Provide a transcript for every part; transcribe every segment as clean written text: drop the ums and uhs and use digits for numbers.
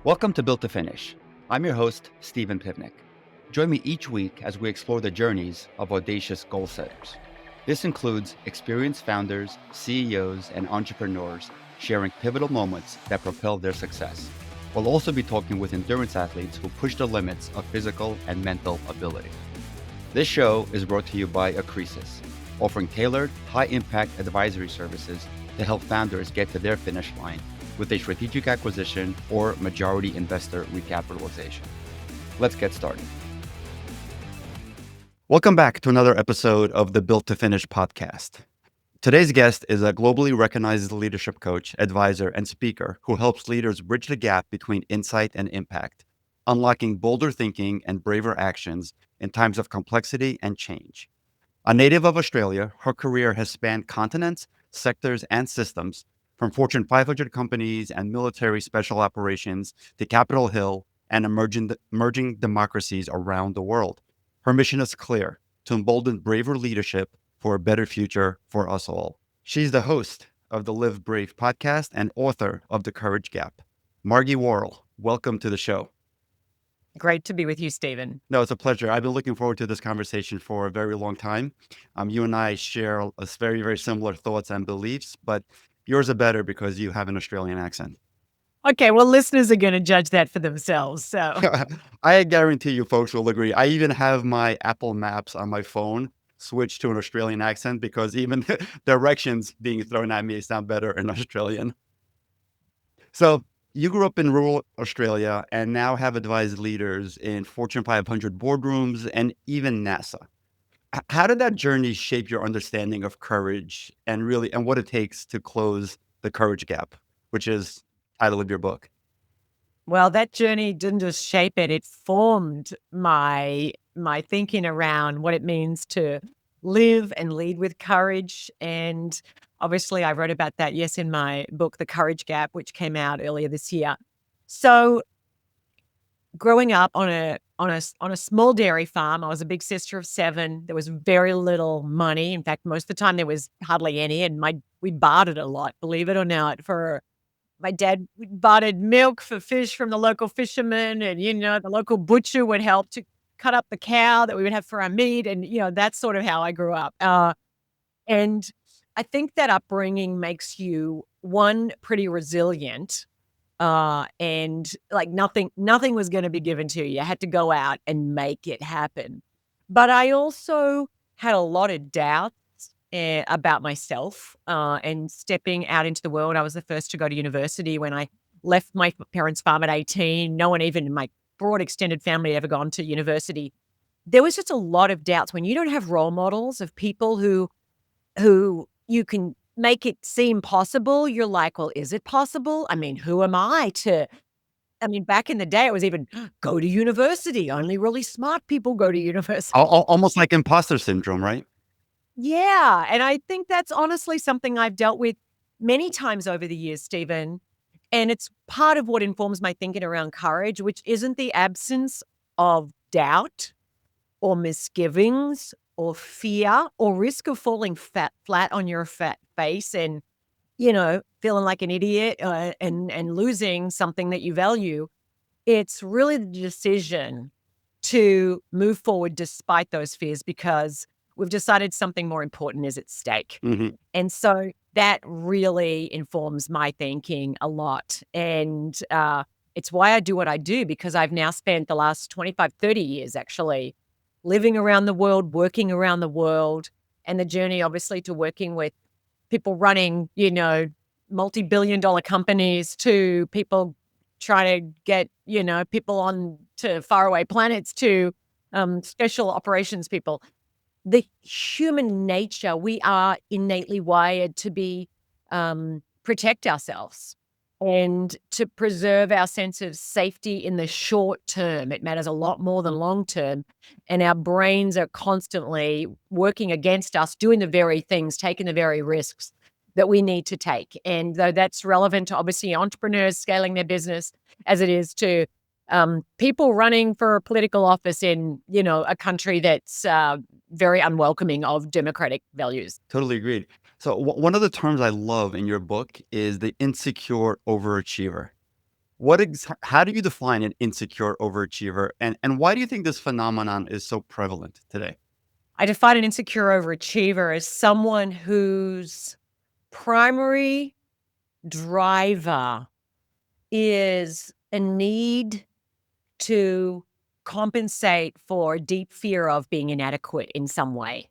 Welcome to Built to Finish. I'm your host, Steven Pivnik. Join me each week as we explore the journeys of audacious goal setters. This includes experienced founders, CEOs, and entrepreneurs sharing pivotal moments that propel their success. We'll also be talking with endurance athletes who push the limits of physical and mental ability. This show is brought to you by Acresis, offering tailored, high-impact advisory services to help founders get to their finish line with a strategic acquisition or majority investor recapitalization. Let's get started. Welcome back to another episode of the Built to Finish podcast. Today's guest is a globally recognized leadership coach, advisor, and speaker who helps leaders bridge the gap between insight and impact, unlocking bolder thinking and braver actions in times of complexity and change. A native of Australia, her career has spanned continents, sectors, and systems, from Fortune 500 companies and military special operations to Capitol Hill and emerging democracies around the world. Her mission is clear: to embolden braver leadership for a better future for us all. She's the host of the Live Brave podcast and author of The Courage Gap. Margie Warrell, welcome to the show. Great to be with you, Steven. No, it's a pleasure. I've been looking forward to this conversation for a very long time. You and I share a very, very similar thoughts and beliefs, but yours are better because you have an Australian accent. Okay, well, listeners are going to judge that for themselves. So I guarantee you folks will agree. I even have my Apple Maps on my phone switched to an Australian accent because even directions being thrown at me sound better in Australian. So you grew up in rural Australia and now have advised leaders in Fortune 500 boardrooms and even NASA. How did that journey shape your understanding of courage and what it takes to close the courage gap, which is the title of your book? well, that journey didn't just shape it, it formed my thinking around what it means to live and lead with courage. And obviously I wrote about that, yes, in my book, The Courage Gap, which came out earlier this year. So growing up on a small dairy farm, I was a big sister of 7. There was very little money. In fact, most of the time there was hardly any, and we bartered a lot, believe it or not. For my dad, we bartered milk for fish from the local fishermen, and the local butcher would help to cut up the cow that we would have for our meat, and that's sort of how I grew up. And I think that upbringing makes you, one, pretty resilient. And like nothing was going to be given to you. You had to go out and make it happen. But I also had a lot of doubts about myself and stepping out into the world. I was the first to go to university when I left my parents' farm at 18. No one, even in my broad extended family, had ever gone to university. There was just a lot of doubts when you don't have role models of people who you can make it seem possible. You're like, well, is it possible? I mean, who am I to? I mean, back in the day, it was even go to university. Only really smart people go to university. Almost like imposter syndrome, right? Yeah. And I think that's honestly something I've dealt with many times over the years, Steven. And it's part of what informs my thinking around courage, which isn't the absence of doubt or misgivings or fear or risk of falling flat on your face and, feeling like an idiot and losing something that you value. It's really the decision to move forward despite those fears because we've decided something more important is at stake. Mm-hmm. And so that really informs my thinking a lot. And it's why I do what I do, because I've now spent the last 25, 30 years actually living around the world, working around the world, and the journey obviously to working with people running, multi-billion-dollar companies to people trying to get, people on to faraway planets to special operations people. The human nature, we are innately wired to protect ourselves and to preserve our sense of safety in the short term. It matters a lot more than long term. And our brains are constantly working against us, doing the very things, taking the very risks that we need to take. And though that's relevant to obviously entrepreneurs scaling their business as it is to people running for political office in, a country that's very unwelcoming of democratic values. Totally agreed. So one of the terms I love in your book is the insecure overachiever. How do you define an insecure overachiever, and why do you think this phenomenon is so prevalent today? I define an insecure overachiever as someone whose primary driver is a need to compensate for deep fear of being inadequate in some way.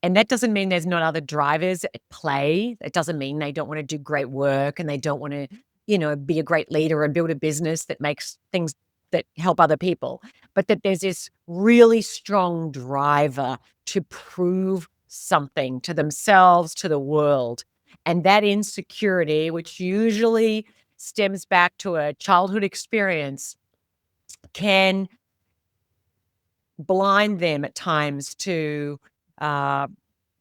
And that doesn't mean there's not other drivers at play. It doesn't mean they don't wanna do great work and they don't wanna, be a great leader and build a business that makes things that help other people. But that there's this really strong driver to prove something to themselves, to the world. And that insecurity, which usually stems back to a childhood experience, can blind them at times uh,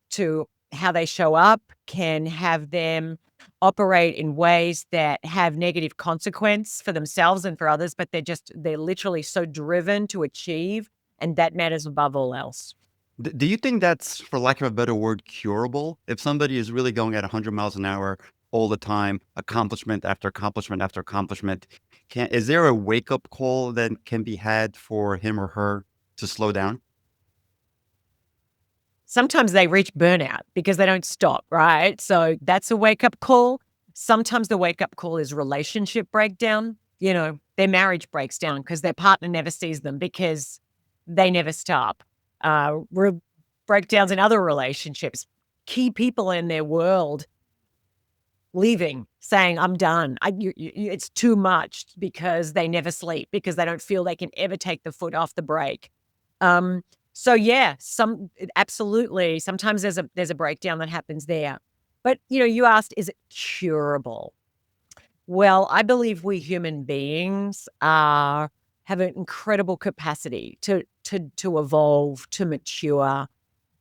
to how they show up, can have them operate in ways that have negative consequence for themselves and for others, but they're literally so driven to achieve, and that matters above all else. Do you think that's, for lack of a better word, curable? If somebody is really going at 100 miles an hour all the time, accomplishment after accomplishment after accomplishment, is there a wake-up call that can be had for him or her to slow down? Sometimes they reach burnout because they don't stop, right? So that's a wake-up call. Sometimes the wake-up call is relationship breakdown. Their marriage breaks down because their partner never sees them because they never stop. Re Breakdowns in other relationships, key people in their world leaving, saying, "I'm done. It's too much," because they never sleep, because they don't feel they can ever take the foot off the brake. Um, so yeah, absolutely. Sometimes there's a breakdown that happens there. But, you asked, is it curable? Well, I believe we human beings have an incredible capacity to evolve, to mature,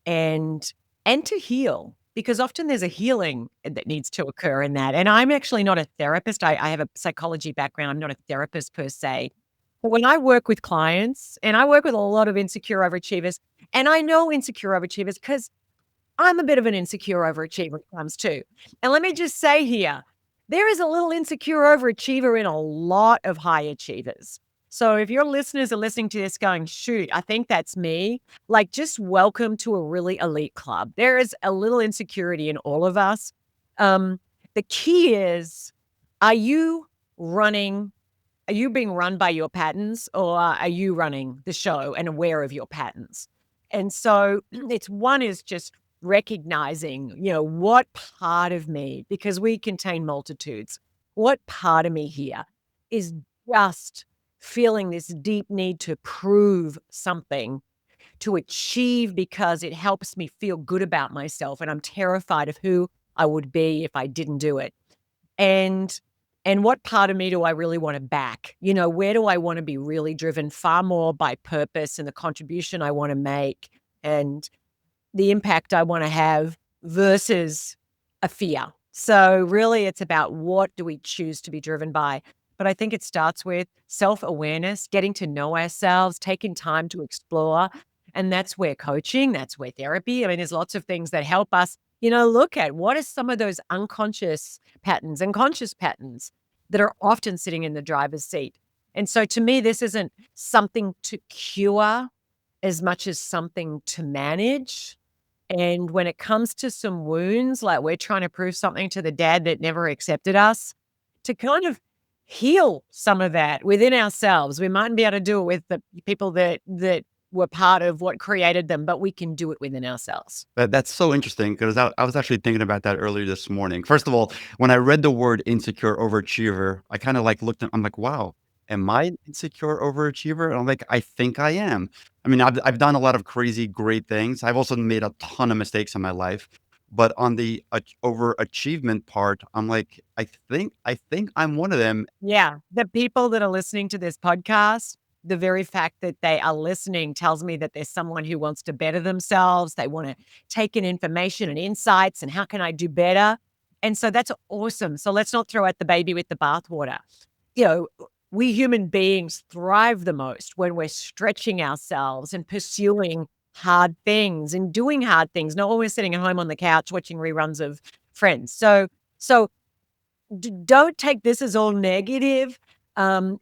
and to heal, because often there's a healing that needs to occur in that. And I'm actually not a therapist. I have a psychology background. I'm not a therapist per se. But when I work with clients, and I work with a lot of insecure overachievers, and I know insecure overachievers because I'm a bit of an insecure overachiever at times too. And let me just say here, there is a little insecure overachiever in a lot of high achievers. So if your listeners are listening to this going, shoot, I think that's me, like, just welcome to a really elite club. There is a little insecurity in all of us. Um, the key is, are you running are you being run by your patterns, or are you running the show and aware of your patterns? And so one is just recognizing, what part of me, because we contain multitudes, what part of me here is just feeling this deep need to prove something, to achieve, because it helps me feel good about myself. And I'm terrified of who I would be if I didn't do it. And what part of me do I really wanna back? Where do I wanna be really driven far more by purpose and the contribution I wanna make and the impact I wanna have versus a fear. So, really, it's about what do we choose to be driven by. But I think it starts with self-awareness, getting to know ourselves, taking time to explore, and that's where coaching, that's where therapy, I mean, there's lots of things that help us, look at what are some of those unconscious patterns and conscious patterns that are often sitting in the driver's seat. And so to me, this isn't something to cure as much as something to manage. And when it comes to some wounds, like we're trying to prove something to the dad that never accepted us, to kind of heal some of that within ourselves. We mightn't be able to do it with the people that were part of what created them, but we can do it within ourselves. That's so interesting because I was actually thinking about that earlier this morning. First of all, when I read the word insecure overachiever, I kind of like looked at, I'm like, wow, am I an insecure overachiever? And I'm like, I think I am. I mean, I've done a lot of crazy, great things. I've also made a ton of mistakes in my life. But on the overachievement part, I'm like, I think I'm one of them. Yeah, the people that are listening to this podcast, the very fact that they are listening tells me that there's someone who wants to better themselves. They wanna take in information and insights, and how can I do better? And so that's awesome. So let's not throw out the baby with the bathwater. You know, we human beings thrive the most when we're stretching ourselves and pursuing hard things and doing hard things, not when we're sitting at home on the couch watching reruns of Friends. So don't take this as all negative.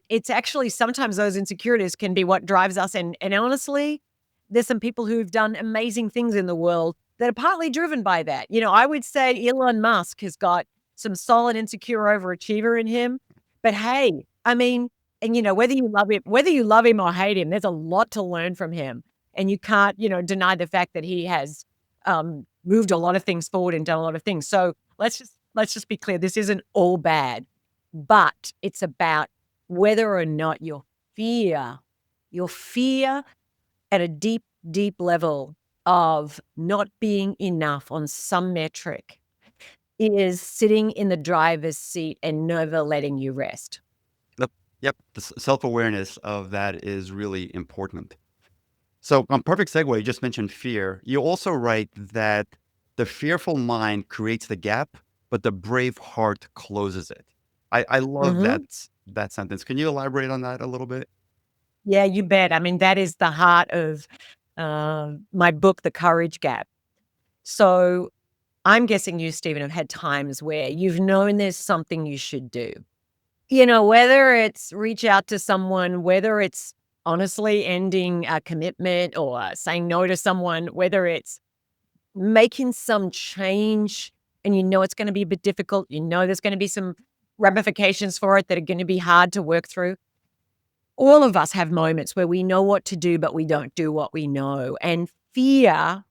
It's actually sometimes those insecurities can be what drives us. And honestly, there's some people who've done amazing things in the world that are partly driven by that. I would say Elon Musk has got some solid insecure overachiever in him. But hey, I mean, and whether you love him or hate him, there's a lot to learn from him. And you can't, deny the fact that he has moved a lot of things forward and done a lot of things. So let's just be clear. This isn't all bad, but it's about whether or not your fear at a deep, deep level of not being enough on some metric is sitting in the driver's seat and never letting you rest. Yep. Yep. The self-awareness of that is really important. So, perfect segue. You just mentioned fear. You also write that the fearful mind creates the gap, but the brave heart closes it. I love Mhm. that sentence. Can you elaborate on that a little bit? Yeah, you bet. I mean, that is the heart of my book, The Courage Gap. So I'm guessing you, Stephen, have had times where you've known there's something you should do. Whether it's reach out to someone, whether it's honestly ending a commitment or saying no to someone, whether it's making some change and it's going to be a bit difficult, there's going to be some ramifications for it that are going to be hard to work through. All of us have moments where we know what to do, but we don't do what we know. And fear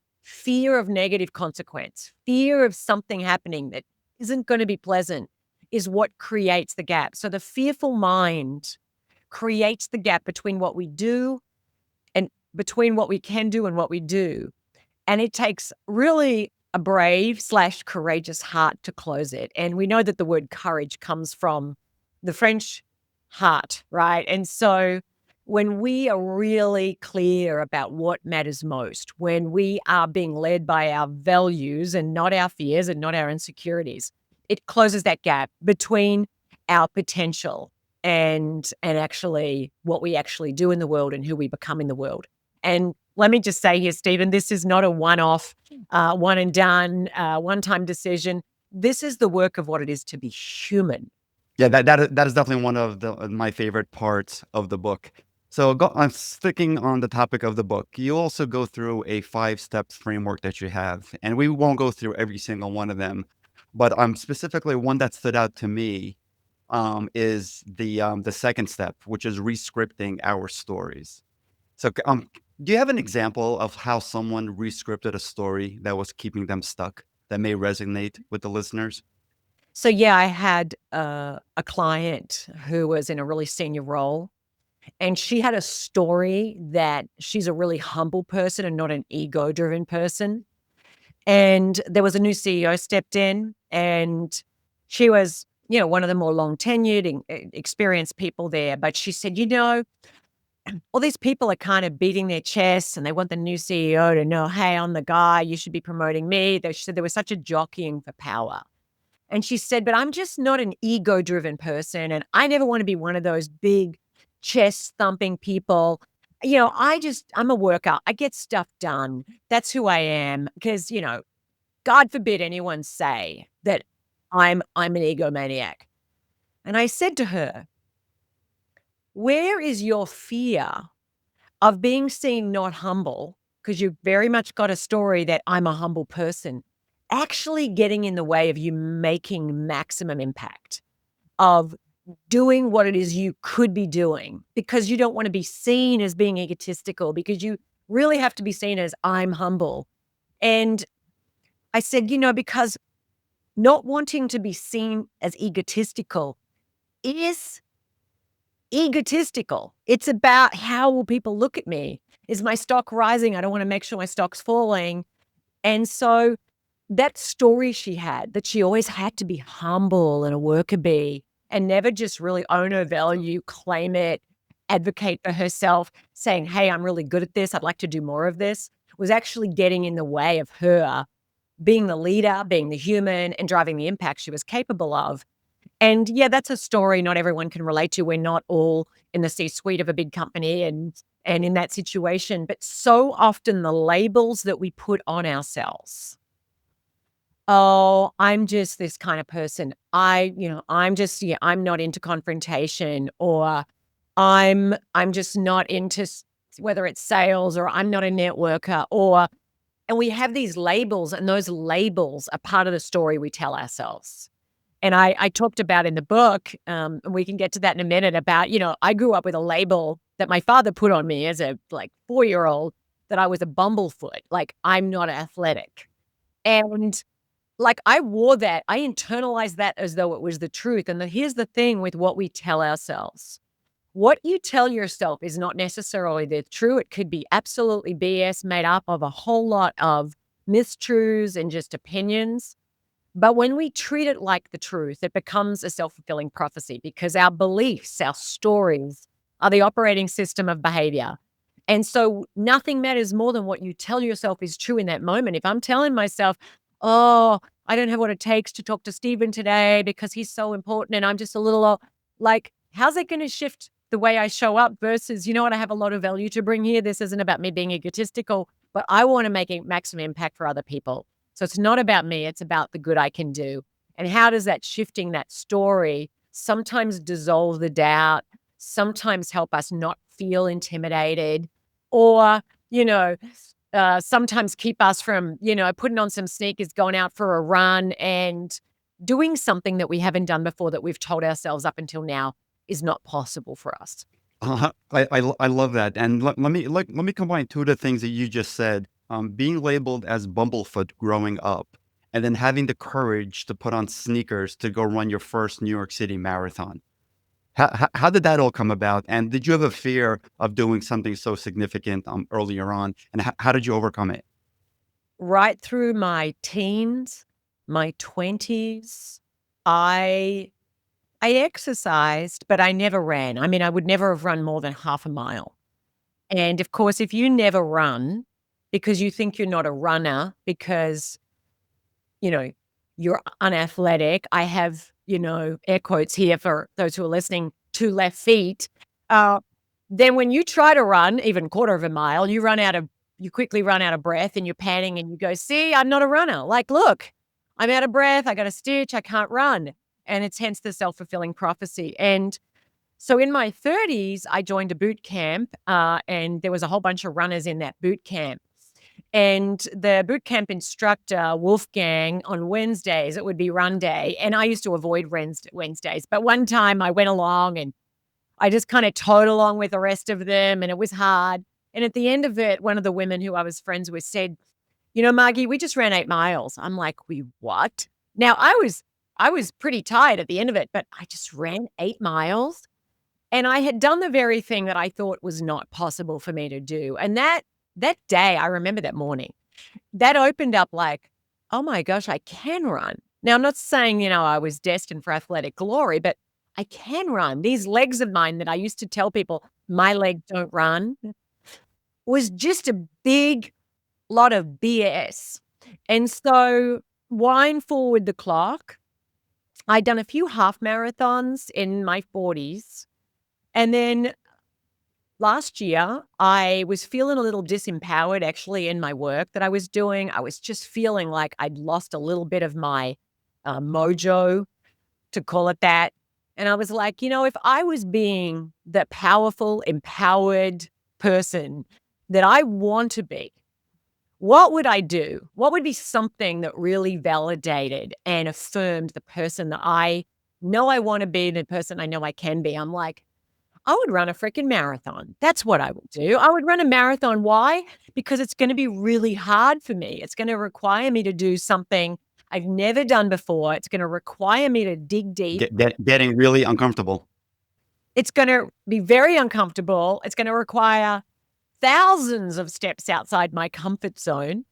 of negative consequence, fear of something happening that isn't going to be pleasant is what creates the gap. So the fearful mind creates the gap between what we do and between what we can do and what we do. And it takes really a brave/courageous heart to close it. And we know that the word courage comes from the French heart, right? And so when we are really clear about what matters most, when we are being led by our values and not our fears and not our insecurities, it closes that gap between our potential and actually what we actually do in the world and who we become in the world. And let me just say here, Stephen, this is not a one-off, one and done, one-time decision. This is the work of what it is to be human. Yeah, that is definitely one of my favorite parts of the book. So, I'm sticking on the topic of the book. You also go through a 5-step framework that you have, and we won't go through every single one of them, but specifically one that stood out to me is the second step, which is rescripting our stories. So, do you have an example of how someone rescripted a story that was keeping them stuck that may resonate with the listeners? So, yeah, I had a client who was in a really senior role, and she had a story that she's a really humble person and not an ego-driven person. And there was a new CEO stepped in, and she was, one of the more long tenured and experienced people there. But she said, all these people are kind of beating their chests and they want the new CEO to know, hey, I'm the guy, you should be promoting me. She said there was such a jockeying for power. And she said, but I'm just not an ego driven person. And I never want to be one of those big chest thumping people. I'm a worker. I get stuff done. That's who I am. Because, God forbid anyone say that I'm an egomaniac. And I said to her, where is your fear of being seen not humble, because you've very much got a story that I'm a humble person, actually getting in the way of you making maximum impact, of doing what it is you could be doing, because you don't want to be seen as being egotistical, because you really have to be seen as I'm humble. And I said, because not wanting to be seen as egotistical is egotistical. It's about how will people look at me? Is my stock rising? I don't want to make sure my stock's falling. And so that story she had, that she always had to be humble and a worker bee and never just really own her value, claim it, advocate for herself, saying, hey, I'm really good at this. I'd like to do more of this, was actually getting in the way of her being the leader, being the human, and driving the impact she was capable of. And yeah, that's a story not everyone can relate to. We're not all in the C-suite of a big company and in that situation. But so often the labels that we put on ourselves oh, I'm just this kind of person. I'm not into confrontation, or I'm just not into whether it's sales, or I'm not a networker, and we have these labels, and those labels are part of the story we tell ourselves. And I talked about in the book, and we can get to that in a minute, about, I grew up with a label that my father put on me as a, like, 4-year-old, that I was a bumblefoot, like, I'm not athletic. And, like, I wore that, I internalized that as though it was the truth. And here's the thing with what we tell ourselves. What you tell yourself is not necessarily the true. It could be absolutely BS, made up of a whole lot of mistruths and just opinions. But when we treat it like the truth, it becomes a self-fulfilling prophecy, because our beliefs, our stories are the operating system of behavior. And so nothing matters more than what you tell yourself is true in that moment. If I'm telling myself, oh, I don't have what it takes to talk to Steven today because he's so important and I'm just a little, like, how's it going to shift the way I show up versus, you know what, I have a lot of value to bring here. This isn't about me being egotistical, but I want to make a maximum impact for other people. So it's not about me, it's about the good I can do. And how does that shifting that story sometimes dissolve the doubt, sometimes help us not feel intimidated, or, sometimes keep us from, putting on some sneakers, going out for a run, and doing something that we haven't done before, that we've told ourselves up until now is not possible for us. I love that. And let me combine two of the things that you just said. Being labeled as bumblefoot growing up, and then having the courage to put on sneakers to go run your first New York City marathon. How did that all come about? And did you have a fear of doing something so significant earlier on? And how did you overcome it? Right through my teens, my 20s, I I exercised, but I never ran. I mean, I would never have run more than half a mile. And of course, if you never run because you think you're not a runner, because, you know, you're unathletic, I have, air quotes here for those who are listening, 2 left feet. Uh, then when you try to run even quarter of a mile, you quickly run out of breath and you're panting and you go, "See, I'm not a runner. Like, look, I'm out of breath. I got a stitch. I can't run." And it's hence the self-fulfilling prophecy. And so in my 30s, I joined a boot camp, and there was a whole bunch of runners in that boot camp. And the boot camp instructor, Wolfgang, on Wednesdays, it would be run day. And I used to avoid Wednesdays. But one time I went along and I just kind of towed along with the rest of them, and it was hard. And at the end of it, one of the women who I was friends with said, Margie, we just ran 8 miles. I'm like, "We what?" Now I was pretty tired at the end of it, but I just ran 8 miles. And I had done the very thing that I thought was not possible for me to do. And that day, I remember that morning, that opened up like, "Oh my gosh, I can run." Now, I'm not saying, I was destined for athletic glory, but I can run. These legs of mine that I used to tell people, "My legs don't run," was just a big lot of BS. And so wind forward the clock, I'd done a few half marathons in my 40s. And then last year, I was feeling a little disempowered actually in my work that I was doing. I was just feeling like I'd lost a little bit of my mojo, to call it that. And I was like, if I was being the powerful, empowered person that I want to be, what would I do? What would be something that really validated and affirmed the person that I know I want to be, the person I know I can be? I'm like, I would run a freaking marathon. That's what I would do. I would run a marathon. Why? Because it's gonna be really hard for me. It's gonna require me to do something I've never done before. It's gonna require me to dig deep. Getting really uncomfortable. It's gonna be very uncomfortable. It's gonna require thousands of steps outside my comfort zone,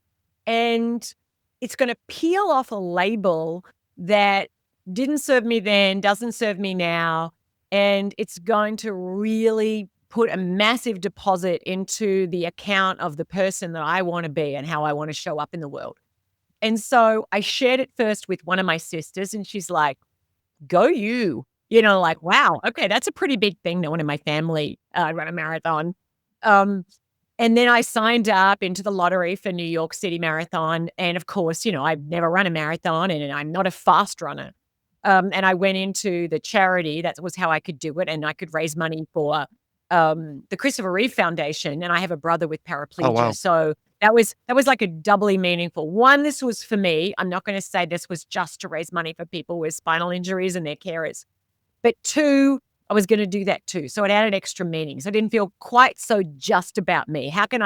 and it's gonna peel off a label that didn't serve me then, doesn't serve me now, and it's going to really put a massive deposit into the account of the person that I wanna be and how I wanna show up in the world. And so I shared it first with one of my sisters, and she's like, "Go you." Like, wow, okay, that's a pretty big thing. No one in my family run a marathon. Um, And then I signed up into the lottery for New York City Marathon. And of course, I've never run a marathon and I'm not a fast runner. And I went into the charity. That was how I could do it. And I could raise money for the Christopher Reeve Foundation. And I have a brother with Oh, paraplegia. wow. So that was like a doubly meaningful. One, this was for me. I'm not going to say this was just to raise money for people with spinal injuries and their carers. But two, I was going to do that too. So it added extra meaning. So it didn't feel quite so just about me. How can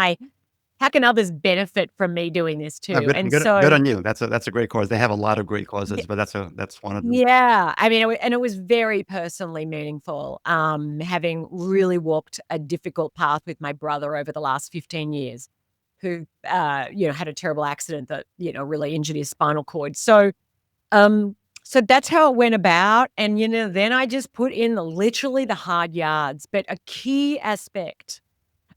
others benefit from me doing this No, too? good, And good so, on you. That's a great cause. They have a lot of great causes, but that's one of them. yeah, I mean, it was very personally meaningful, having really walked a difficult path with my brother over the last 15 years, who, had a terrible accident that, really injured his spinal cord. So that's how it went about. And, then I just put in literally the hard yards. But a key aspect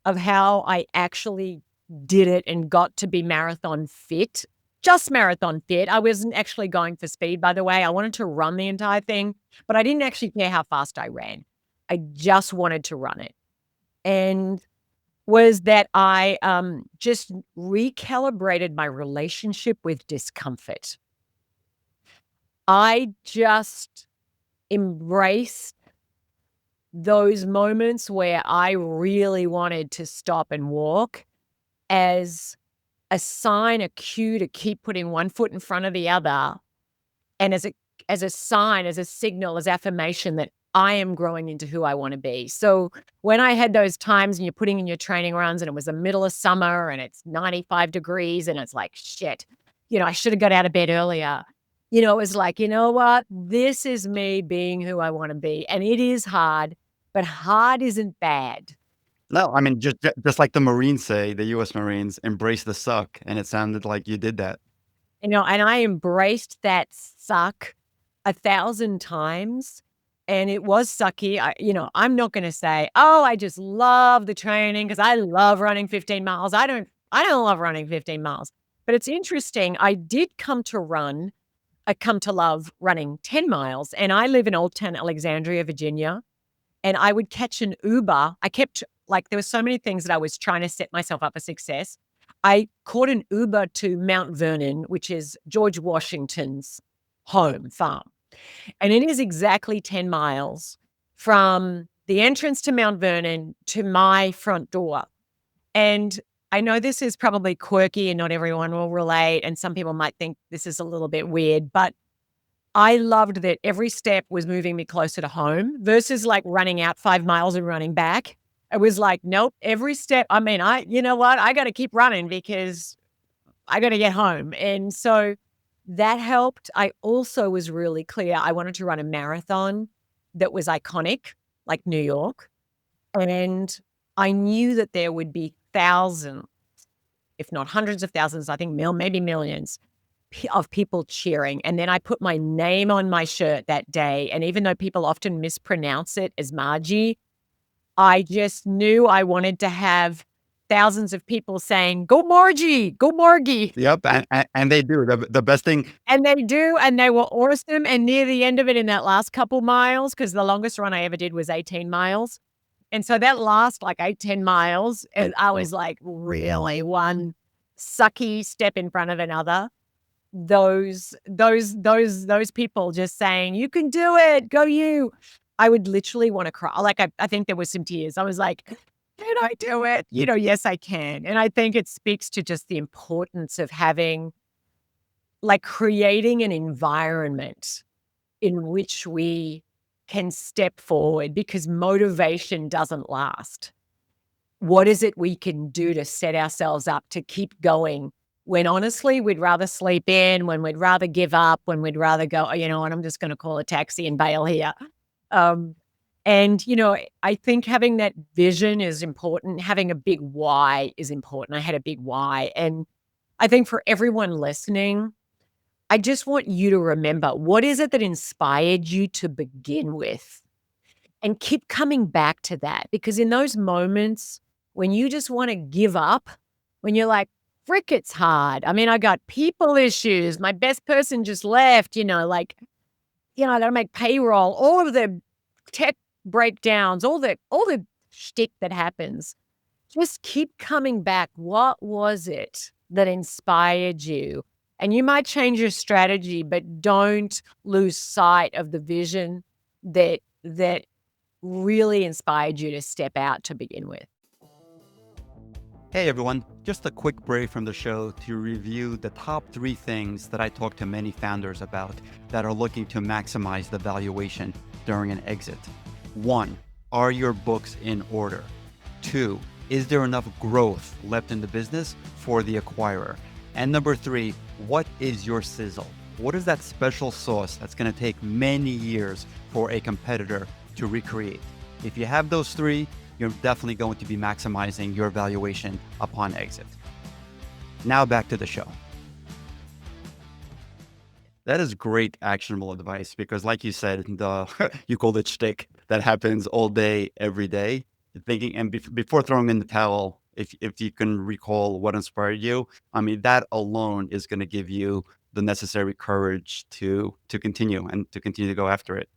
of how I actually did it and got to be marathon fit, just marathon fit. I wasn't actually going for speed, by the way. I wanted to run the entire thing, but I didn't actually care how fast I ran. I just wanted to run it. And was that I just recalibrated my relationship with discomfort. I just embraced those moments where I really wanted to stop and walk as a sign, a cue to keep putting one foot in front of the other, and as a sign, as a signal, as affirmation that I am growing into who I wanna be. So, when I had those times and you're putting in your training runs and it was the middle of summer and it's 95 degrees and it's like, "Shit, I shoulda got out of bed earlier." It was like, "You know what? This is me being who I wanna be." And it is hard, but hard isn't bad. No, I mean, just like the Marines say, the U.S. Marines, embrace the suck, and it sounded like you did that. And I embraced that suck 1,000 times, and it was sucky. I'm not gonna say, "Oh, I just love the training because I love running 15 miles." I don't love running 15 miles. But it's interesting, I come to love running 10 miles, and I live in Old Town Alexandria, Virginia, and I would catch an Uber. There were so many things that I was trying to set myself up for success. I caught an Uber to Mount Vernon, which is George Washington's home farm. And it is exactly 10 miles from the entrance to Mount Vernon to my front door. And I know this is probably quirky and not everyone will relate. And some people might think this is a little bit weird, but I loved that every step was moving me closer to home versus like running out 5 miles and running back. It was like, nope, every step. I mean, you know what? I got to keep running because I got to get home. And so that helped. I also was really clear. I wanted to run a marathon that was iconic, like New York. And I knew that there would be thousands, if not hundreds of thousands, I think maybe millions of people cheering. And then I put my name on my shirt that day. And even though people often mispronounce it as Margie, I just knew I wanted to have thousands of people saying, "Go Margie, go Margie." Yep, and they do. The best thing. And they do, and they were awesome. And near the end of it, in that last couple miles, because the longest run I ever did was 18 miles. And so that last like 10 miles, and I was like really one sucky step in front of another. Those people just saying, "You can do it, go you." I would literally want to cry. Like I think there was some tears. I was like, "Can I do it?" Yes, I can. And I think it speaks to just the importance of creating an environment in which we can step forward because motivation doesn't last. What is it we can do to set ourselves up to keep going when honestly we'd rather sleep in, when we'd rather give up, when we'd rather go, "Oh, you know what, I'm just going to call a taxi and bail here." Um, I think having that vision is important. Having a big why is important. I had a big why. And I think for everyone listening, I just want you to remember, what is it that inspired you to begin with? And keep coming back to that, because in those moments when you just want to give up, when you're like, frick, it's hard. I mean, I got people issues. My best person just left, I got to make payroll, all of the tech breakdowns, all the shtick that happens. just keep coming back. What was it that inspired you? And you might change your strategy, but don't lose sight of the vision that really inspired you to step out to begin with. Hey everyone, just a quick break from the show to review the top 3 things that I talk to many founders about that are looking to maximize the valuation during an exit. 1, are your books in order? 2, is there enough growth left in the business for the acquirer? And number 3, what is your sizzle? What is that special sauce that's going to take many years for a competitor to recreate? If you have those 3, you're definitely going to be maximizing your valuation upon exit. Now back to the show. That is great actionable advice because, like you said, you called it shtick that happens all day, every day. Thinking and before throwing in the towel, if you can recall what inspired you, I mean that alone is going to give you the necessary courage to continue and to continue to go after it.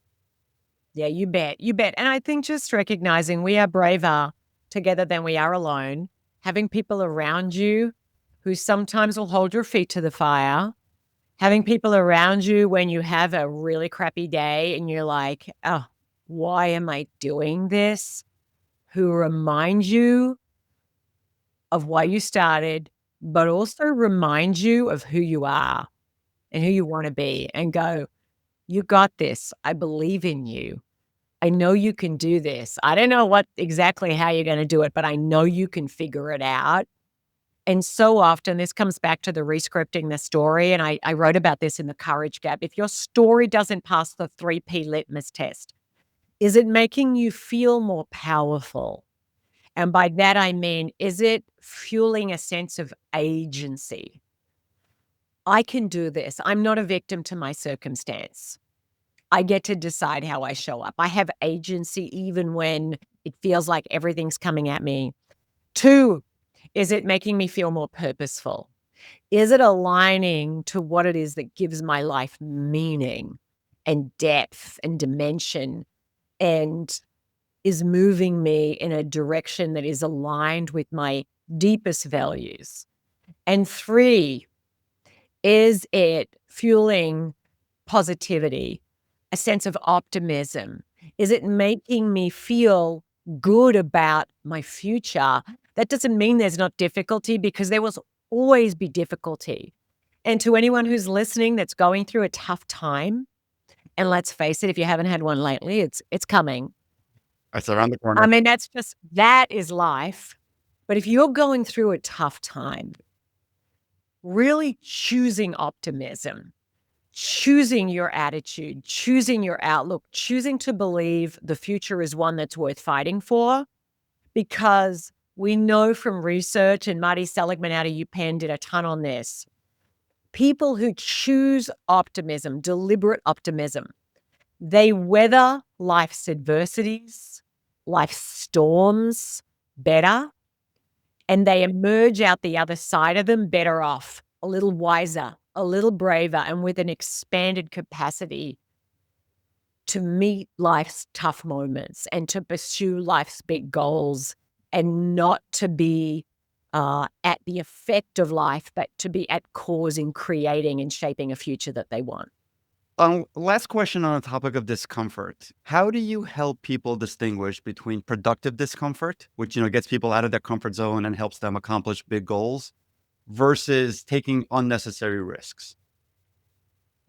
Yeah, you bet. You bet. And I think just recognizing we are braver together than we are alone, having people around you who sometimes will hold your feet to the fire, having people around you when you have a really crappy day and you're like, oh, why am I doing this? Who remind you of why you started, but also remind you of who you are and who you want to be and go, you got this. I believe in you. I know you can do this. I don't know what exactly how you're going to do it, but I know you can figure it out. And so often this comes back to the rescripting the story. And I wrote about this in the Courage Gap. If your story doesn't pass the 3P litmus test, is it making you feel more powerful? And by that, I mean, is it fueling a sense of agency? I can do this. I'm not a victim to my circumstance. I get to decide how I show up. I have agency even when it feels like everything's coming at me. 2, is it making me feel more purposeful? Is it aligning to what it is that gives my life meaning and depth and dimension and is moving me in a direction that is aligned with my deepest values? And 3, is it fueling positivity, a sense of optimism? Is it making me feel good about my future? That doesn't mean there's not difficulty because there will always be difficulty. And to anyone who's listening that's going through a tough time, and let's face it, if you haven't had one lately, it's coming. It's around the I corner. mean, that is life. But if you're going through a tough time, really choosing optimism, choosing your attitude, choosing your outlook, choosing to believe the future is one that's worth fighting for, because we know from research, and Marty Seligman out of UPenn did a ton on this, people who choose optimism, deliberate optimism, they weather life's adversities, life's storms better, and they emerge out the other side of them better off, a little wiser, a little braver, and with an expanded capacity to meet life's tough moments and to pursue life's big goals and not to be at the effect of life, but to be at cause in creating and shaping a future that they want. Last question on the topic of discomfort. How do you help people distinguish between productive discomfort, which gets people out of their comfort zone and helps them accomplish big goals, versus taking unnecessary risks?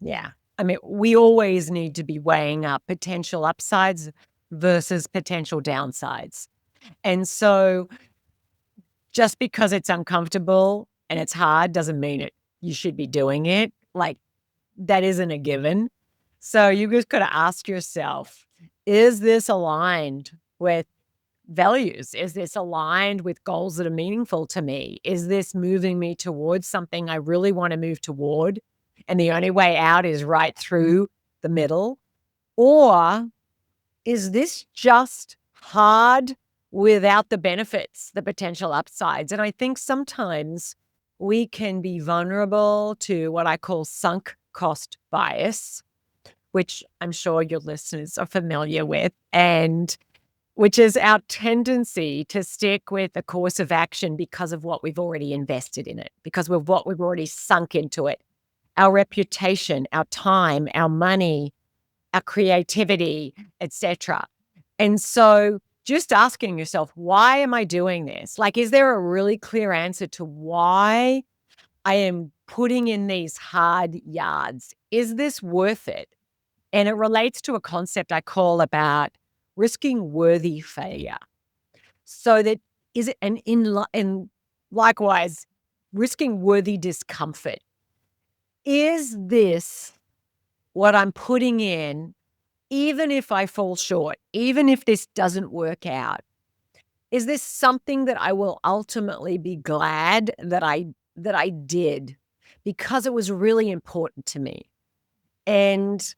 Yeah. I mean, we always need to be weighing up potential upsides versus potential downsides. And so just because it's uncomfortable and it's hard doesn't mean you should be doing it. Like, that isn't a given. So you just got to ask yourself, is this aligned with values? Is this aligned with goals that are meaningful to me? Is this moving me towards something I really want to move toward? And the only way out is right through the middle? Or is this just hard without the benefits, the potential upsides? And I think sometimes we can be vulnerable to what I call sunk cost bias, which I'm sure your listeners are familiar with. And which is our tendency to stick with a course of action because of what we've already invested in it, because of what we've already sunk into it, our reputation, our time, our money, our creativity, etc. And so just asking yourself, why am I doing this? Like, is there a really clear answer to why I am putting in these hard yards? Is this worth it? And it relates to a concept I call about risking worthy failure. So that is it, and likewise, risking worthy discomfort. Is this what I'm putting in, even if I fall short, even if this doesn't work out? Is this something that I will ultimately be glad that I did because it was really important to me? And,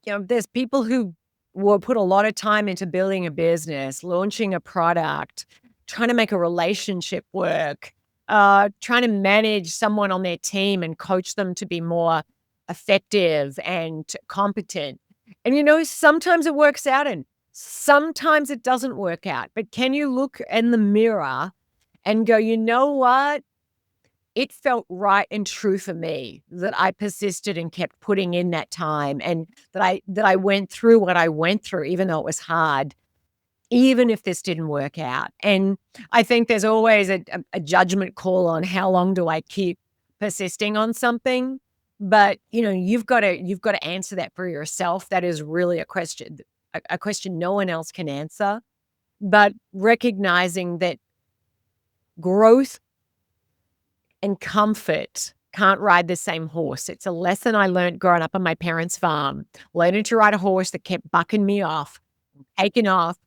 there's people who will put a lot of time into building a business, launching a product, trying to make a relationship work, trying to manage someone on their team and coach them to be more effective and competent. And, sometimes it works out and sometimes it doesn't work out. But can you look in the mirror and go, you know what? It felt right and true for me that I persisted and kept putting in that time, and that I went through what I went through, even though it was hard, even if this didn't work out. And I think there's always a judgment call on how long do I keep persisting on something. But, you've got to answer that for yourself. That is really a question no one else can answer. But recognizing that growth and comfort can't ride the same horse. It's a lesson I learned growing up on my parents' farm, learning to ride a horse that kept bucking me off, taking off.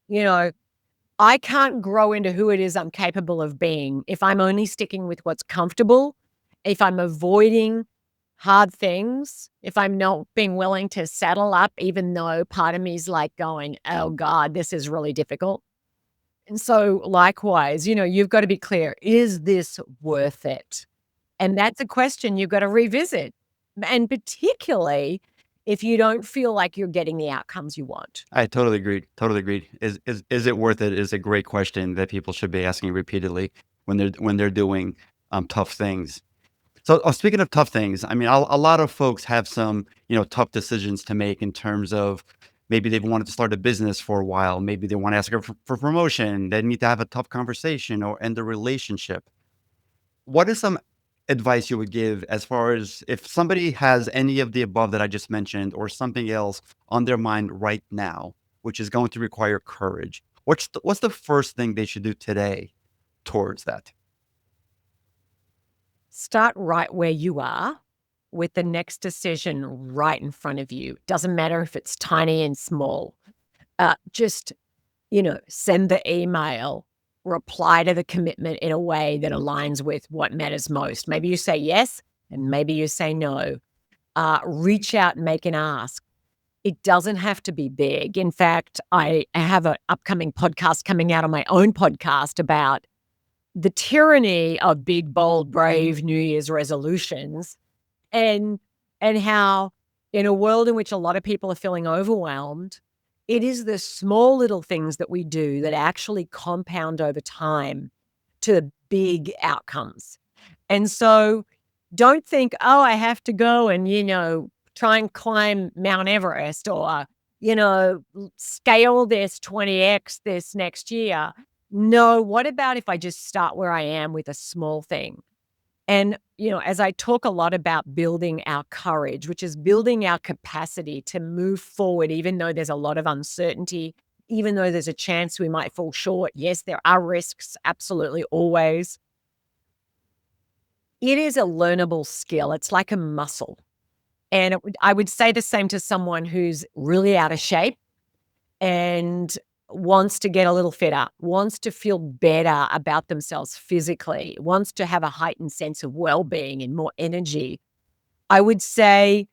You know, I can't grow into who it is I'm capable of being if I'm only sticking with what's comfortable, if I'm avoiding hard things, if I'm not being willing to settle up, even though part of me is like going, oh God, this is really difficult. And so likewise, you've got to be clear, is this worth it? And that's a question you've got to revisit, and particularly if you don't feel like you're getting the outcomes you want. I totally agree. Totally agreed. Is it worth it? Is a great question that people should be asking repeatedly when they're doing tough things. So, speaking of tough things, I mean, a lot of folks have some tough decisions to make in terms of maybe they've wanted to start a business for a while. Maybe they want to ask her for promotion. They need to have a tough conversation or end a relationship. What is some advice you would give as far as if somebody has any of the above that I just mentioned or something else on their mind right now, which is going to require courage? What's the first thing they should do today towards that? Start right where you are with the next decision right in front of you. Doesn't matter if it's tiny and small. Just, send the email, reply to the commitment in a way that aligns with what matters most. Maybe you say yes and maybe you say no. Reach out and make an ask. It doesn't have to be big. In fact, I have an upcoming podcast coming out on my own podcast about the tyranny of big, bold, brave New Year's resolutions, and how in a world in which a lot of people are feeling overwhelmed, it is the small little things that we do that actually compound over time to big outcomes. And so don't think, oh, I have to go and, try and climb Mount Everest or, scale this 20x this next year. No, what about if I just start where I am with a small thing? And, as I talk a lot about building our courage, which is building our capacity to move forward, even though there's a lot of uncertainty, even though there's a chance we might fall short. Yes, there are risks, absolutely, always. It is a learnable skill. It's like a muscle. And I would say the same to someone who's really out of shape and wants to get a little fitter, wants to feel better about themselves physically, wants to have a heightened sense of well-being and more energy. I would say,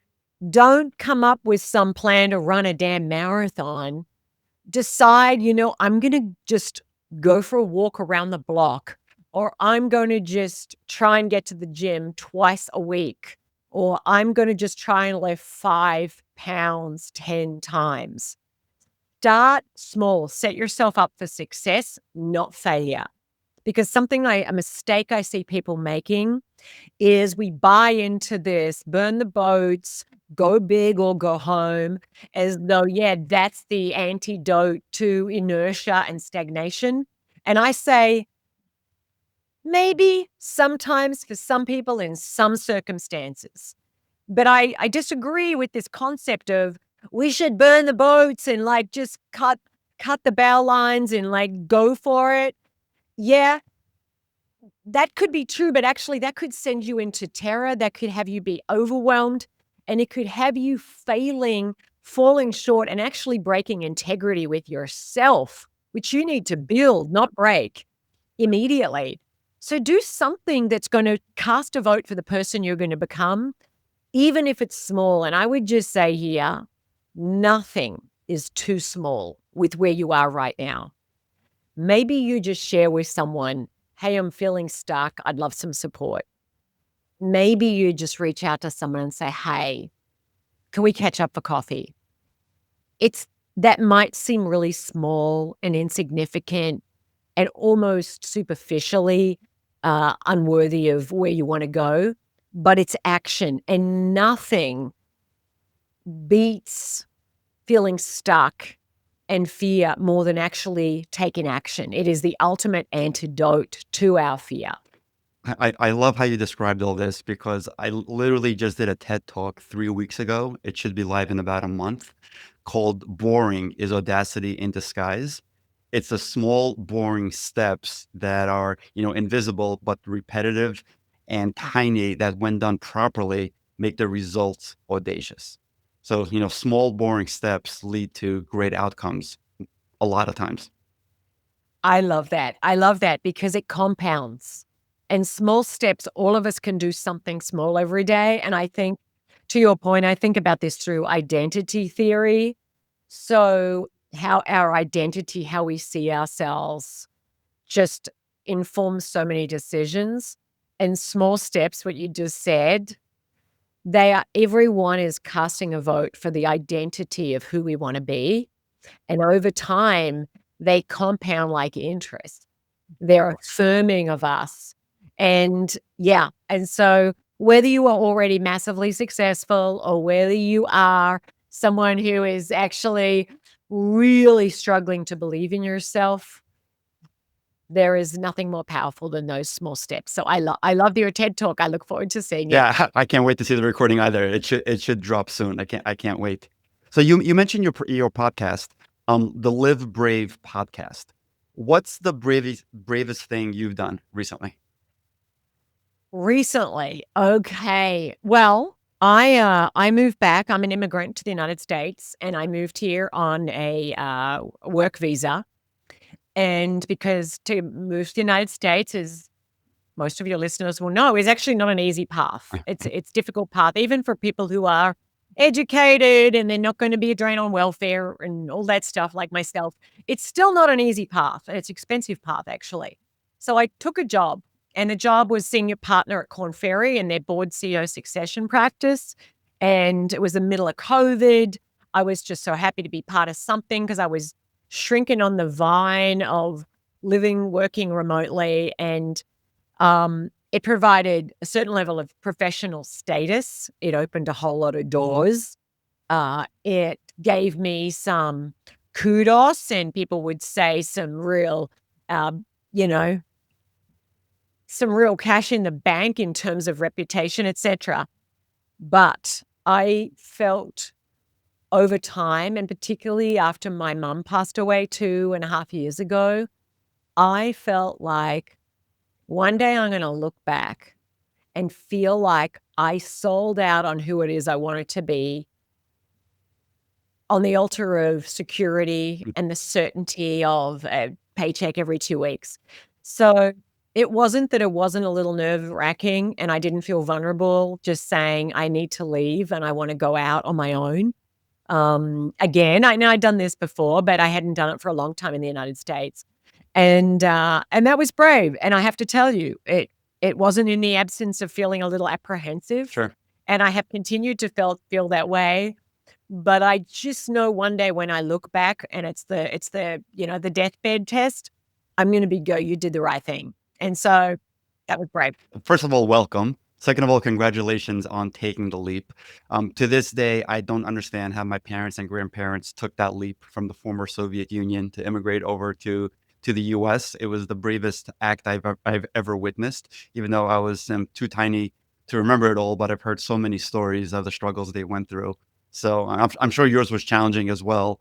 don't come up with some plan to run a damn marathon. Decide, I'm going to just go for a walk around the block, or I'm going to just try and get to the gym twice a week, or I'm going to just try and lift 5 pounds 10 times. start small. Set yourself up for success, not failure. Because a mistake I see people making is we buy into this, burn the boats, go big or go home, as though, yeah, that's the antidote to inertia and stagnation. And I say, maybe sometimes for some people in some circumstances. But I disagree with this concept of we should burn the boats and like just cut the bow lines and like go for it. Yeah, that could be true, but actually that could send you into terror. That could have you be overwhelmed, and it could have you falling short, and actually breaking integrity with yourself, which you need to build, not break immediately. So do something that's going to cast a vote for the person you're going to become, even if it's small. And I would just say here, nothing is too small with where you are right now. Maybe you just share with someone, hey, I'm feeling stuck. I'd love some support. Maybe you just reach out to someone and say, hey, can we catch up for coffee? That might seem really small and insignificant and almost superficially unworthy of where you want to go, but it's action, and nothing beats feeling stuck and fear more than actually taking action. It is the ultimate antidote to our fear. I love how you described all this because I literally just did a TED talk 3 weeks ago. It should be live in about a month, called Boring is Audacity in Disguise. It's the small, boring steps that are, invisible but repetitive and tiny that, when done properly, make the results audacious. So, small, boring steps lead to great outcomes a lot of times. I love that. I love that because it compounds. And small steps, all of us can do something small every day. And I think, to your point, I think about this through identity theory. So, how our identity, how we see ourselves, just informs so many decisions. And small steps, what you just said, everyone is casting a vote for the identity of who we want to be. And over time, they compound like interest. They're affirming of us. And yeah, and so whether you are already massively successful or whether you are someone who is actually really struggling to believe in yourself, there is nothing more powerful than those small steps. So I love your TED Talk. I look forward to seeing it. Yeah, I can't wait to see the recording either. It should drop soon. I can't wait. So you mentioned your podcast, the Live Brave podcast. What's the bravest thing you've done recently? Recently, okay. Well, I moved back. I'm an immigrant to the United States, and I moved here on a work visa. And because to move to the United States, as most of your listeners will know, is actually not an easy path. It's a difficult path, even for people who are educated and they're not going to be a drain on welfare and all that stuff like myself. It's still not an easy path. It's an expensive path, actually. So I took a job, and the job was senior partner at Korn Ferry in their board CEO succession practice. And it was the middle of COVID. I was just so happy to be part of something because I was shrinking on the vine of working remotely. And it provided a certain level of professional status. It opened a whole lot of doors. It gave me some kudos, and people would say some real, you know, some real cash in the bank in terms of reputation, etc. But I felt over time, and particularly after my mum passed away 2.5 years ago, I felt like one day I'm going to look back and feel like I sold out on who it is I wanted to be on the altar of security and the certainty of a paycheck every 2 weeks. So it wasn't that it wasn't a little nerve-wracking and I didn't feel vulnerable just saying I need to leave and I want to go out on my own. Again, I know I'd done this before, but I hadn't done it for a long time in the United States. And that was brave. And I have to tell you, it wasn't in the absence of feeling a little apprehensive. Sure. And I have continued to feel that way But I just know one day when I look back and it's the the deathbed test, I'm gonna go, you did the right thing. And so that was brave. First of all, welcome. Second of all, congratulations on taking the leap. To this day, I don't understand how my parents and grandparents took that leap from the former Soviet Union to immigrate over to the U.S. It was the bravest act I've ever witnessed, even though I was too tiny to remember it all. But I've heard so many stories of the struggles they went through. So I'm sure yours was challenging as well.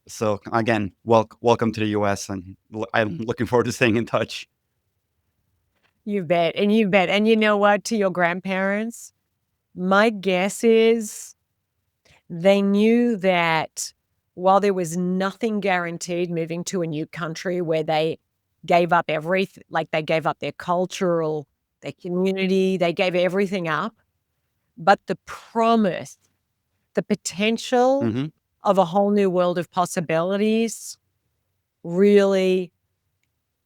So again, welcome to the U.S. and I'm looking forward to staying in touch. You bet, and you bet. And you know what? To your grandparents, my guess is they knew that while there was nothing guaranteed moving to a new country where they gave up everything, like they gave up their cultural, their community, they gave everything up, but the promise, the potential Hmm. of a whole new world of possibilities really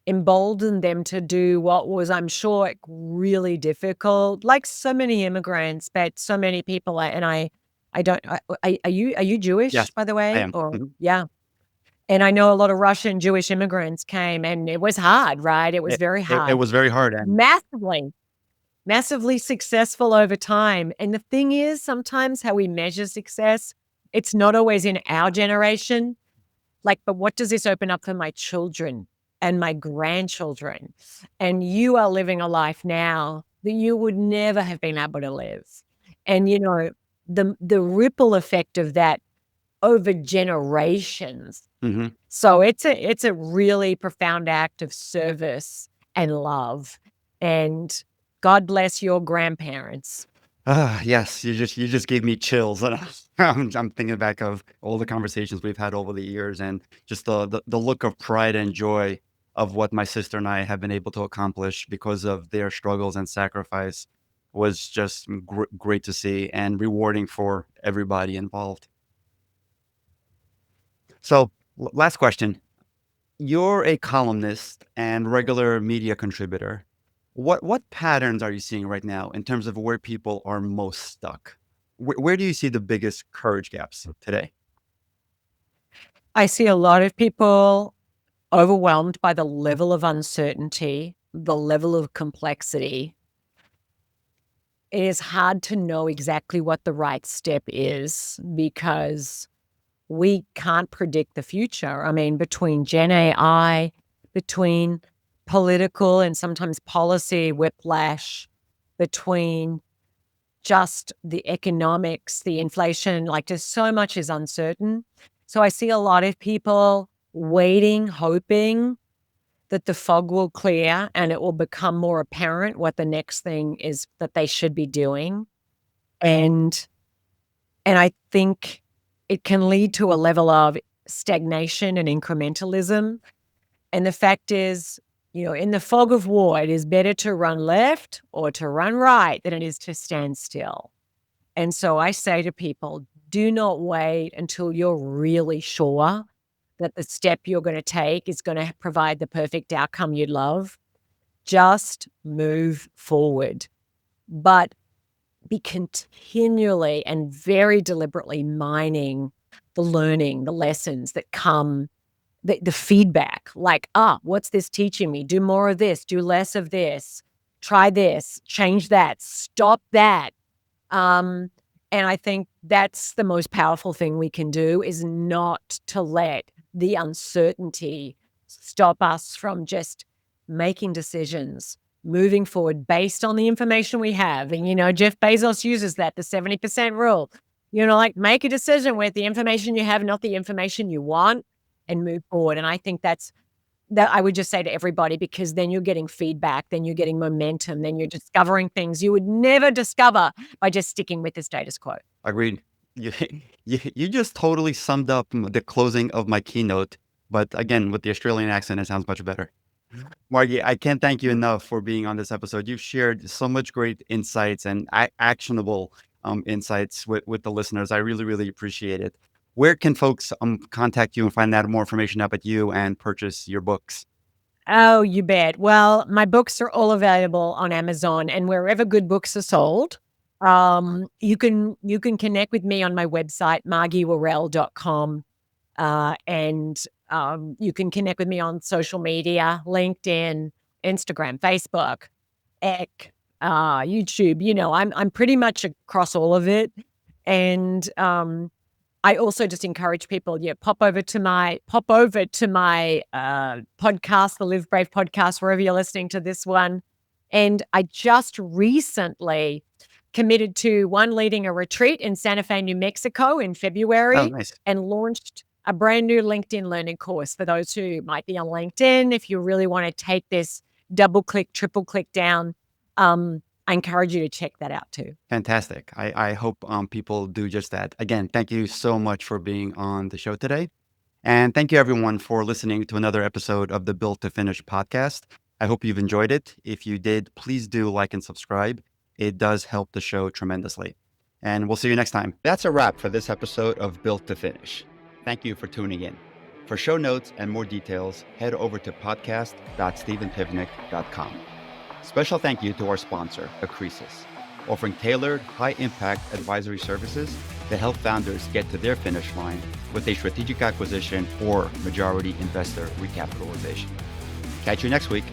emboldened them to do what was, I'm sure, really difficult, like so many immigrants, but so many people. I don't. Are you Jewish, Yes, by the I way? am. Or Mhm. yeah, and I know a lot of Russian Jewish immigrants came, and it was hard, right? It was very It hard, was very hard, and massively, massively successful over time. And the thing is, sometimes how we measure success, it's not always in our generation. Like, but what does this open up for my children and my grandchildren? And you are living a life now that you would never have been able to live. And, the ripple effect of that over generations. mhm. So it's a really profound act of service and love. And God bless your grandparents. Yes, you just gave me chills, and I'm thinking back of all the conversations we've had over the years, and just the look of pride and joy of what my sister and I have been able to accomplish because of their struggles and sacrifice was just great to see and rewarding for everybody involved. So, last question. You're a columnist and regular media contributor. What patterns are you seeing right now in terms of where people are most stuck? Where do you see the biggest courage gaps today? I see a lot of people overwhelmed by the level of uncertainty, the level of complexity. It is hard to know exactly what the right step is because we can't predict the future. I mean, between Gen AI, between political and sometimes policy whiplash, between just the economics, the inflation, like just so much is uncertain. So I see a lot of people waiting, hoping that the fog will clear and it will become more apparent what the next thing is that they should be doing. And I think it can lead to a level of stagnation and incrementalism. And the fact is, in the fog of war, it is better to run left or to run right than it is to stand still. And so I say to people, do not wait until you're really sure that the step you're going to take is going to provide the perfect outcome you'd love. Just move forward, but be continually and very deliberately mining the learning, the lessons that come, the feedback, like, what's this teaching me? Do more of this, do less of this, change that, stop that. Um, and I think that's the most powerful thing we can do is not to let the uncertainty stop us from just making decisions, moving forward based on the information we have. And, Jeff Bezos uses that, the 70% rule. Like make a decision with the information you have, not the information you want, and move forward. And I think that I would just say to everybody, because then you're getting feedback, then you're getting momentum, then you're discovering things you would never discover by just sticking with the status quo. Agreed. You, you just totally summed up the closing of my keynote, but again, with the Australian accent, it sounds much better. Margie, I can't thank you enough for being on this episode. You've shared so much great insights and actionable insights with the listeners. I really, really appreciate it. Where can folks contact you and find out more information about you and purchase your books? Oh, you bet. Well, my books are all available on Amazon and wherever good books are sold. You can connect with me on my website, margiewarrell.com. And you can connect with me on social media, LinkedIn, Instagram, Facebook, X, YouTube. I'm pretty much across all of it. And I also just encourage people, pop over to my podcast, the Live Brave podcast, wherever you're listening to this one. And I just recently committed to leading a retreat in Santa Fe, New Mexico in Oh, February, nice. and launched a brand new LinkedIn learning course for those who might be on LinkedIn. If you really want to take this double click, triple click down, I encourage you to check that out too. Fantastic. I hope people do just that. Again, thank you so much for being on the show today. And thank you, everyone, for listening to another episode of the Built to Finish podcast. I hope you've enjoyed it. If you did, please do like and subscribe. It does help the show tremendously. And we'll see you next time. That's a wrap for this episode of Built to Finish. Thank you for tuning in. For show notes and more details, head over to podcast.stevenpivnik.com. Special thank you to our sponsor, Acresis, offering tailored, high-impact advisory services that help founders get to their finish line with a strategic acquisition or majority investor recapitalization. Catch you next week.